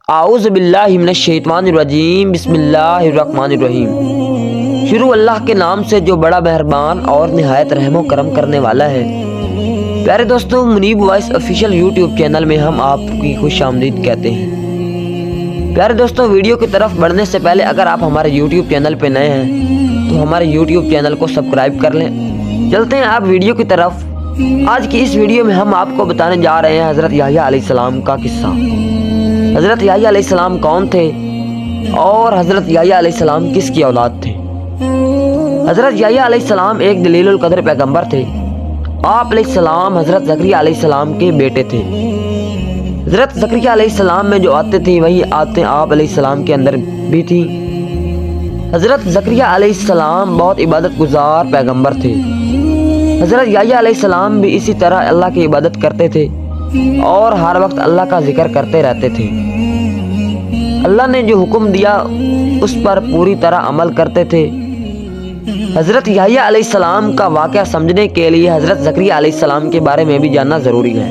اعوذ باللہ من الشیطان الرجیم بسم اللہ الرحمن الرحیم۔ شروع اللہ کے نام سے جو بڑا مہربان اور نہایت رحم و کرم کرنے والا ہے۔ پیارے دوستوں، منیب وائس آفیشیل یوٹیوب چینل میں ہم آپ کی خوش آمدید کہتے ہیں۔ پیارے دوستوں، ویڈیو کی طرف بڑھنے سے پہلے اگر آپ ہمارے یوٹیوب چینل پہ نئے ہیں تو ہمارے یوٹیوب چینل کو سبسکرائب کر لیں۔ چلتے ہیں آپ ویڈیو کی طرف۔ آج کی اس ویڈیو میں ہم آپ کو بتانے جا رہے ہیں حضرت یحییٰ علیہ السلام کا قصہ۔ حضرت یحییٰ علیہ السلام کون تھے اور حضرت یحییٰ علیہ السلام کس کی اولاد تھے؟ حضرت یحییٰ علیہ السلام ایک جلیل القدر پیغمبر تھے۔ آپ علیہ السلام حضرت زکریا علیہ السلام کے بیٹے تھے۔ حضرت زکریا علیہ السلام میں جو عادتیں تھیں وہی عادتیں آپ علیہ السلام کے اندر بھی تھیں۔ حضرت زکریا علیہ السلام بہت عبادت گزار پیغمبر تھے۔ حضرت یحییٰ علیہ السلام بھی اسی طرح اللہ کی عبادت کرتے تھے اور ہر وقت اللہ کا ذکر کرتے رہتے تھے۔ اللہ نے جو حکم دیا اس پر پوری طرح عمل کرتے تھے۔ حضرت یحییٰ علیہ السلام کا واقعہ سمجھنے کے لیے حضرت زکریا علیہ السلام کے بارے میں بھی جاننا ضروری ہے،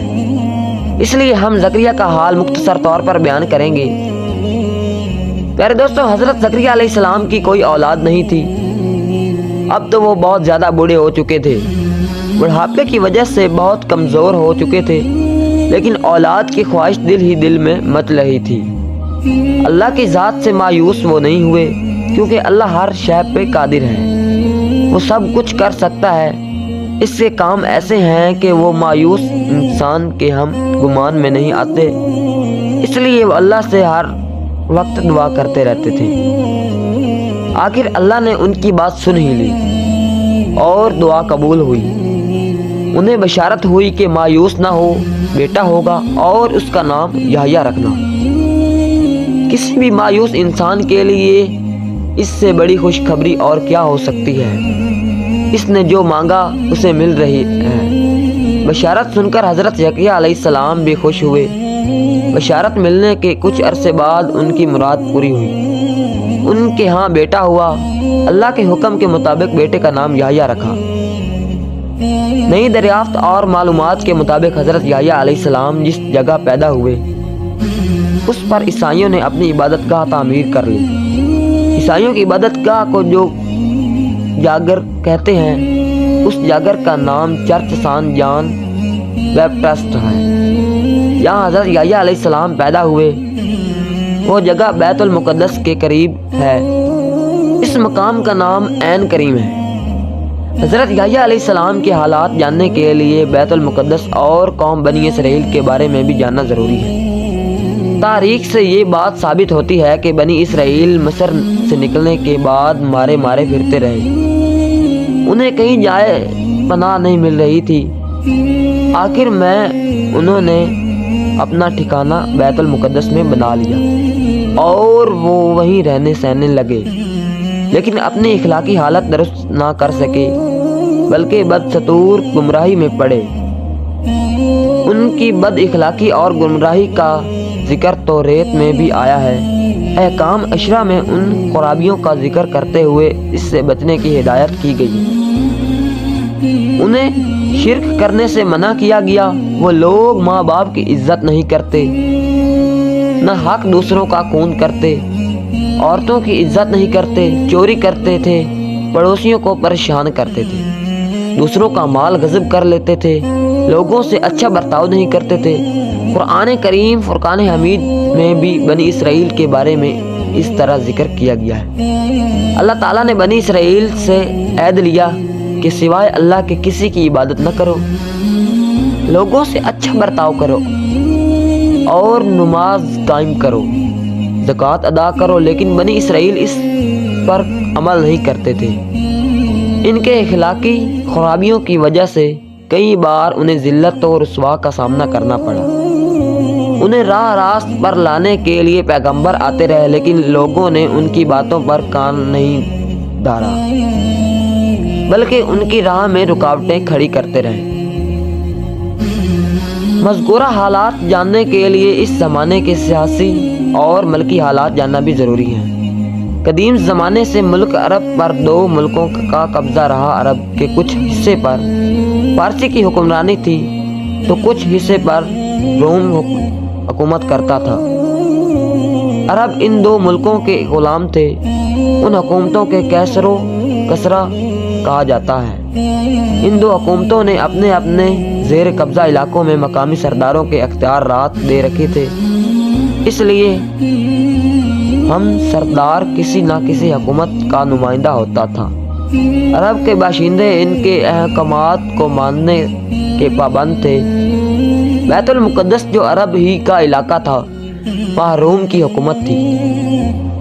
اس لیے ہم زکریا کا حال مختصر طور پر بیان کریں گے۔ پیارے دوستوں، حضرت زکریا علیہ السلام کی کوئی اولاد نہیں تھی۔ اب تو وہ بہت زیادہ بوڑھے ہو چکے تھے، بڑھاپے کی وجہ سے بہت کمزور ہو چکے تھے، لیکن اولاد کی خواہش دل ہی دل میں مچ رہی تھی۔ اللہ کی ذات سے مایوس وہ نہیں ہوئے، کیونکہ اللہ ہر شے پہ قادر ہے، وہ سب کچھ کر سکتا ہے۔ اس سے کام ایسے ہیں کہ وہ مایوس انسان کے ہم گمان میں نہیں آتے، اس لیے وہ اللہ سے ہر وقت دعا کرتے رہتے تھے۔ آخر اللہ نے ان کی بات سن ہی لی اور دعا قبول ہوئی۔ انہیں بشارت ہوئی کہ مایوس نہ ہو، بیٹا ہوگا اور اس کا نام یحییٰ رکھنا۔ کسی بھی مایوس انسان کے لیے اس سے بڑی خوشخبری اور کیا ہو سکتی ہے؟ اس نے جو مانگا اسے مل رہی ہے۔ بشارت سن کر حضرت زکریا علیہ السلام بھی خوش ہوئے۔ بشارت ملنے کے کچھ عرصے بعد ان کی مراد پوری ہوئی، ان کے ہاں بیٹا ہوا۔ اللہ کے حکم کے مطابق بیٹے کا نام یحییٰ رکھا۔ نئی دریافت اور معلومات کے مطابق حضرت یحییٰ علیہ السلام جس جگہ پیدا ہوئے اس پر عیسائیوں نے اپنی عبادت گاہ تعمیر کر لی۔ عیسائیوں کی عبادت گاہ کو جو جاگر کہتے ہیں، اس جاگر کا نام چرچ سان جان بیپٹسٹ ہے۔ یہاں حضرت یحییٰ علیہ السلام پیدا ہوئے۔ وہ جگہ بیت المقدس کے قریب ہے۔ اس مقام کا نام عین کریم ہے۔ حضرت یحییٰ علیہ السلام کے حالات جاننے کے لیے بیت المقدس اور قوم بنی اسرائیل کے بارے میں بھی جاننا ضروری ہے۔ تاریخ سے یہ بات ثابت ہوتی ہے کہ بنی اسرائیل مصر سے نکلنے کے بعد مارے پھرتے رہے۔ انہیں کہیں جائے پناہ نہیں مل رہی تھی۔ آخر میں انہوں نے اپنا ٹھکانہ بیت المقدس میں بنا لیا اور وہ وہیں رہنے سہنے لگے، لیکن اپنی اخلاقی حالت درست نہ کر سکے، بلکہ بدستور گمراہی میں پڑے۔ ان کی بد اخلاقی اور گمراہی کا ذکر توریت میں بھی آیا ہے۔ احکام عشرہ میں ان خرابیوں کا ذکر کرتے ہوئے اس سے بچنے کی ہدایت کی گئی۔ انہیں شرک کرنے سے منع کیا گیا۔ وہ لوگ ماں باپ کی عزت نہیں کرتے، نہ حق دوسروں کا خون کرتے، عورتوں کی عزت نہیں کرتے، چوری کرتے تھے، پڑوسیوں کو پریشان کرتے تھے، دوسروں کا مال غصب کر لیتے تھے، لوگوں سے اچھا برتاؤ نہیں کرتے تھے۔ قرآن کریم فرقان حمید میں بھی بنی اسرائیل کے بارے میں اس طرح ذکر کیا گیا ہے۔ اللہ تعالیٰ نے بنی اسرائیل سے عہد لیا کہ سوائے اللہ کے کسی کی عبادت نہ کرو، لوگوں سے اچھا برتاؤ کرو اور نماز قائم کرو، زکوٰۃ ادا کرو، لیکن بنی اسرائیل اس پر عمل نہیں کرتے تھے۔ ان کے اخلاقی خرابیوں کی وجہ سے کئی بار انہیں ذلت و رسوا کا سامنا کرنا پڑا۔ انہیں راہ راست پر لانے کے لیے پیغمبر آتے رہے، لیکن لوگوں نے ان کی باتوں پر کان نہیں دھارا، بلکہ ان کی راہ میں رکاوٹیں کھڑی کرتے رہے۔ مذکورہ حالات جاننے کے لیے اس زمانے کے سیاسی اور ملکی حالات جاننا بھی ضروری ہے۔ قدیم زمانے سے ملک عرب پر 2 ملکوں کا قبضہ رہا۔ عرب کے کچھ حصے پر فارسی کی حکمرانی تھی تو کچھ حصے پر روم حکومت کرتا تھا۔ عرب ان دو ملکوں کے غلام تھے، ان حکومتوں کے کیسر و کسرا کہا جاتا ہے۔ ان دو حکومتوں نے اپنے اپنے زیر قبضہ علاقوں میں مقامی سرداروں کے اختیارات دے رکھے تھے، اس لیے ہم سردار کسی نہ کسی حکومت کا نمائندہ ہوتا تھا۔ عرب کے باشندے ان کے احکامات کو ماننے کے پابند تھے۔ بیت المقدس جو عرب ہی کا علاقہ تھا، وہاں روم کی حکومت تھی۔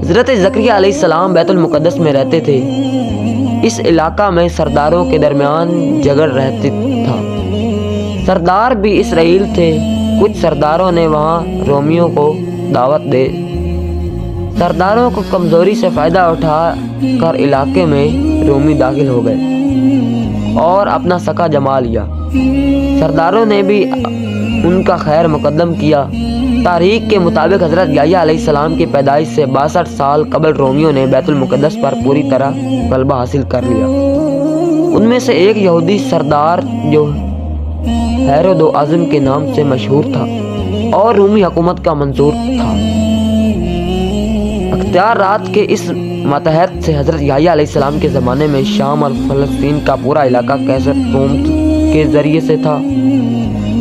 حضرت زکریا علیہ السلام بیت المقدس میں رہتے تھے۔ اس علاقہ میں سرداروں کے درمیان جھگڑ رہتی تھا۔ سردار بھی اسرائیل تھے۔ کچھ سرداروں نے وہاں رومیوں کو دعوت دے۔ سرداروں کو کمزوری سے فائدہ اٹھا کر علاقے میں رومی داخل ہو گئے اور اپنا سکہ جما لیا۔ سرداروں نے بھی ان کا خیر مقدم کیا۔ تاریخ کے مطابق حضرت یحییٰ علیہ السلام کی پیدائش سے 62 سال قبل رومیوں نے بیت المقدس پر پوری طرح غلبہ حاصل کر لیا۔ ان میں سے ایک یہودی سردار جو ہیرود اعظم کے نام سے مشہور تھا اور رومی حکومت کا منظور تھا۔ اختیارات کے اس ماتحت سے حضرت یحییٰ علیہ السلام کے زمانے میں شام اور فلسطین کا پورا علاقہ کیسر روم کے ذریعے سے تھا۔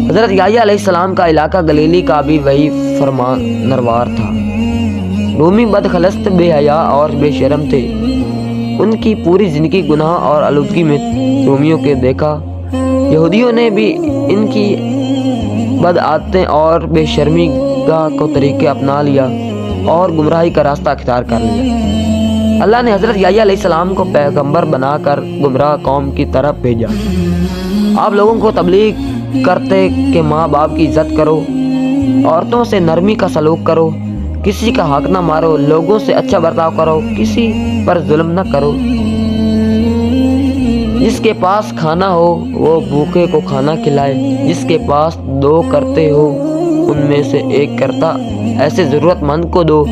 حضرت یحییٰ علیہ السلام کا علاقہ گلیلی کا بھی وہی فرمانروا تھا۔ رومی بدخلست، بے حیا اور بے شرم تھے۔ ان کی پوری زندگی گناہ اور آلودگی میں رومیوں کے دیکھا۔ یہودیوں نے بھی ان کی بد عادتیں اور بے شرمی کو طریقے اپنا لیا اور گمراہی کا راستہ اختیار کر لیا۔ اللہ نے حضرت یحییٰ علیہ السلام کو پیغمبر بنا کر گمراہ قوم کی طرف بھیجا۔ آپ لوگوں کو تبلیغ کرتے کہ ماں باپ کی عزت کرو، عورتوں سے نرمی کا سلوک کرو، کسی کا حق نہ مارو، لوگوں سے اچھا برتاؤ کرو، کسی پر ظلم نہ کرو، جس کے پاس کھانا ہو وہ بھوکے کو کھانا کھلائے، جس کے پاس 2 کرتے ہو ان میں سے 1 کرتا ایسے ضرورت مند کو دو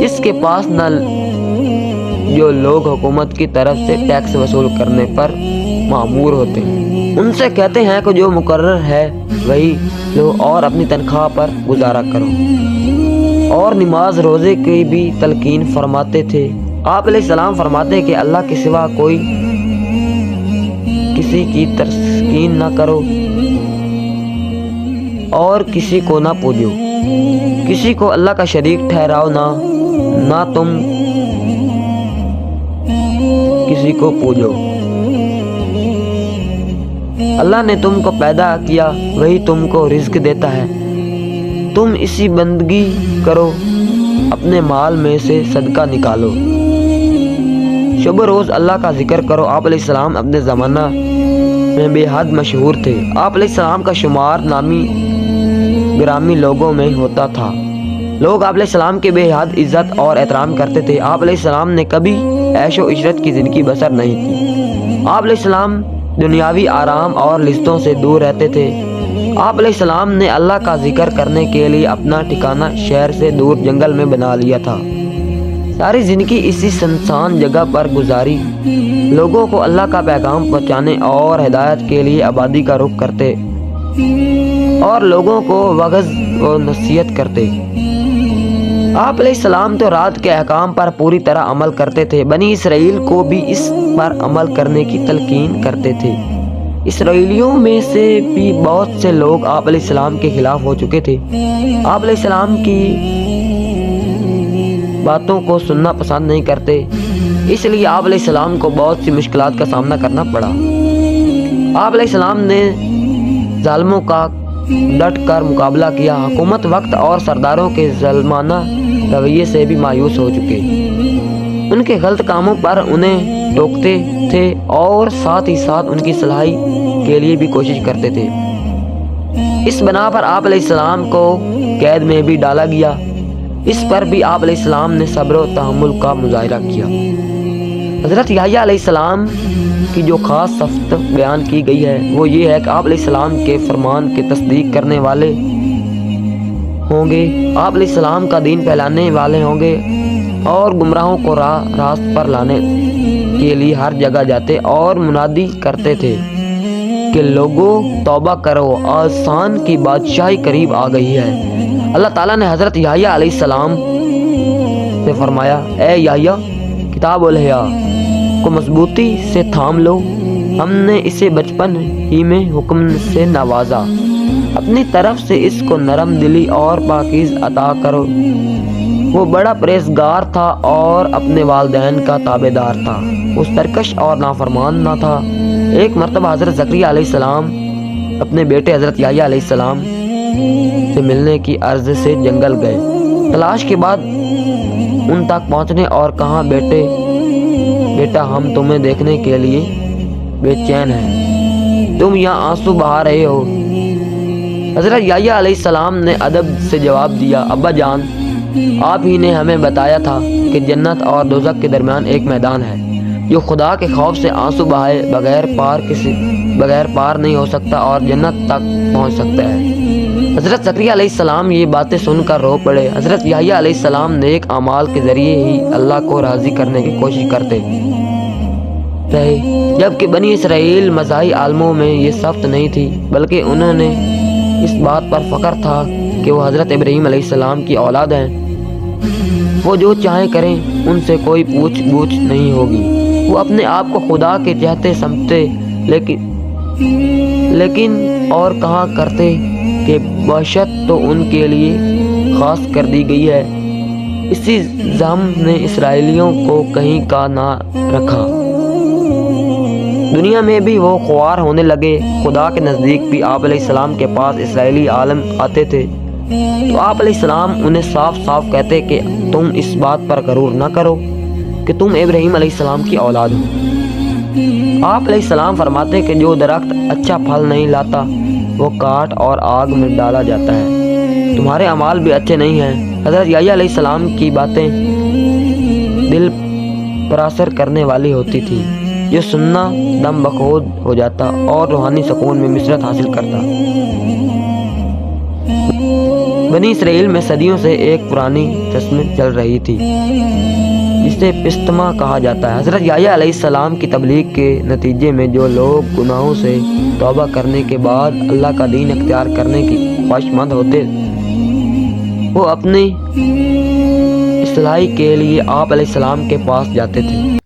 جس کے پاس نہ۔ جو لوگ حکومت کی طرف سے ٹیکس وصول کرنے پر مأمور ہوتے ہیں ان سے کہتے ہیں کہ جو مقرر ہے وہی لو اور اپنی تنخواہ پر گزارا کرو، اور نماز روزے کی بھی تلقین فرماتے تھے۔ آپ علیہ السلام فرماتے کہ اللہ کے سوا کوئی کسی کی تسکین نہ کرو اور کسی کو نہ پوجو، کسی کو اللہ کا شریک ٹھہراؤ نہ تم کسی کو پوجو۔ اللہ نے تم کو پیدا کیا، وہی تم کو رزق دیتا ہے، تم اسی بندگی کرو، اپنے مال میں سے صدقہ نکالو، شب و روز اللہ کا ذکر کرو۔ آپ علیہ السلام اپنے زمانہ میں بے حد مشہور تھے۔ آپ علیہ السلام کا شمار نامی گرامی لوگوں میں ہوتا تھا۔ لوگ آپ علیہ السلام کے بے حد عزت اور احترام کرتے تھے۔ آپ علیہ السلام نے کبھی عیش و عشرت کی زندگی بسر نہیں کی۔ آپ علیہ السلام دنیاوی آرام اور لذتوں سے دور رہتے تھے۔ آپ علیہ السلام نے اللہ کا ذکر کرنے کے لیے اپنا ٹھکانہ شہر سے دور جنگل میں بنا لیا تھا۔ ساری زندگی اسی سنسان جگہ پر گزاری، لوگوں کو اللہ کا پیغام پہنچانے اور ہدایت کے لیے آبادی کا رخ کرتے اور لوگوں کو وعظ و نصیحت کرتے۔ آپ علیہ السلام تو رات کے احکام پر پوری طرح عمل کرتے تھے، بنی اسرائیل کو بھی اس پر عمل کرنے کی تلقین کرتے تھے۔ اسرائیلیوں میں سے بھی بہت سے لوگ آپ علیہ السلام کے خلاف ہو چکے تھے، آپ علیہ السلام کی باتوں کو سننا پسند نہیں کرتے، اس لیے آپ علیہ السلام کو بہت سی مشکلات کا سامنا کرنا پڑا۔ آپ علیہ السلام نے ظالموں کا ڈٹ کر مقابلہ کیا، حکومت وقت اور سرداروں کے ظالمانہ رویے سے بھی مایوس ہو چکے، ان کے غلط کاموں پر انہیں ٹوکتے تھے اور ساتھ ہی ساتھ ان کی صلاحی کے لیے بھی کوشش کرتے تھے۔ اس بنا پر آپ علیہ السلام کو قید میں بھی ڈالا گیا، اس پر بھی آپ علیہ السلام نے صبر و تحمل کا مظاہرہ کیا۔ حضرت یحییٰ علیہ السلام کی جو خاص صفت بیان کی گئی ہے وہ یہ ہے کہ آپ علیہ السلام کے فرمان کے تصدیق کرنے والے ہوں گے، آپ علیہ السلام کا دین پھیلانے والے ہوں گے اور گمراہوں کو راست پر لانے کے لیے ہر جگہ جاتے اور منادی کرتے تھے کہ لوگوں توبہ کرو، آسان کی بادشاہی قریب آ گئی ہے۔ اللہ تعالیٰ نے حضرت یحییٰ علیہ السلام سے فرمایا، اے یحییٰ کتاب الحیا کو مضبوطی سے تھام لو، ہم نے اسے بچپن ہی میں حکم سے نوازا، اپنی طرف سے اس کو نرم دلی اور پاکیز عطا کرو۔ وہ بڑا پرہیزگار تھا اور اپنے والدین کا تابعدار تھا، وہ سرکش اور نافرمان نہ تھا۔ ایک مرتبہ حضرت زکریا علیہ السلام اپنے بیٹے حضرت یحییٰ علیہ السلام سے ملنے کی عرض سے جنگل گئے۔ تلاش کے بعد ان تک پہنچنے اور کہا، بیٹا ہم تمہیں دیکھنے کے لیے بے چین ہیں، تم یہاں آنسو بہا رہے ہو۔ حضرت یحییٰ علیہ السلام نے ادب سے جواب دیا، ابا جان، آپ ہی نے ہمیں بتایا تھا کہ جنت اور دوزخ کے درمیان ایک میدان ہے جو خدا کے خوف سے آنسو بہائے بغیر پار نہیں ہو سکتا اور جنت تک پہنچ سکتا ہے۔ حضرت زکریا علیہ السلام یہ باتیں سن کر رو پڑے۔ حضرت یحییٰ علیہ السلام نیک اعمال کے ذریعے ہی اللہ کو راضی کرنے کی کوشش کرتے رہے، جبکہ بنی اسرائیل مذہبی عالموں میں یہ صفت نہیں تھی، بلکہ انہوں نے اس بات پر فخر تھا کہ وہ حضرت ابراہیم علیہ السلام کی اولاد ہیں۔ وہ جو چاہیں کریں، ان سے کوئی پوچھ گچھ نہیں ہوگی۔ وہ اپنے آپ کو خدا کے چہتے سمجھتے، لیکن اور کہاں کرتے کہ بخشت تو ان کے لیے خاص کر دی گئی ہے۔ اسی زعم نے اسرائیلیوں کو کہیں کا نہ رکھا۔ دنیا میں بھی وہ خوار ہونے لگے۔ خدا کے نزدیک بھی آپ علیہ السلام کے پاس اسرائیلی عالم آتے تھے تو آپ علیہ السلام انہیں صاف صاف کہتے کہ تم اس بات پر غرور نہ کرو کہ تم ابراہیم علیہ السلام کی اولاد ہو۔ آپ علیہ السلام فرماتے کہ جو درخت اچھا پھل نہیں لاتا وہ کاٹ اور آگ میں ڈالا جاتا ہے، تمہارے اعمال بھی اچھے نہیں ہیں۔ حضرت یحییٰ علیہ السلام کی باتیں دل پر اثر کرنے والی ہوتی تھی، جو سننا دم بخود ہو جاتا اور روحانی سکون میں مسرت حاصل کرتا۔ بنی اسرائیل میں صدیوں سے ایک پرانی رسم چل رہی تھی جسے پستما کہا جاتا ہے۔ حضرت یحییٰ علیہ السلام کی تبلیغ کے نتیجے میں جو لوگ گناہوں سے توبہ کرنے کے بعد اللہ کا دین اختیار کرنے کی خواہش مند ہوتے، وہ اپنی اصلاح کے لیے آپ علیہ السلام کے پاس جاتے تھے۔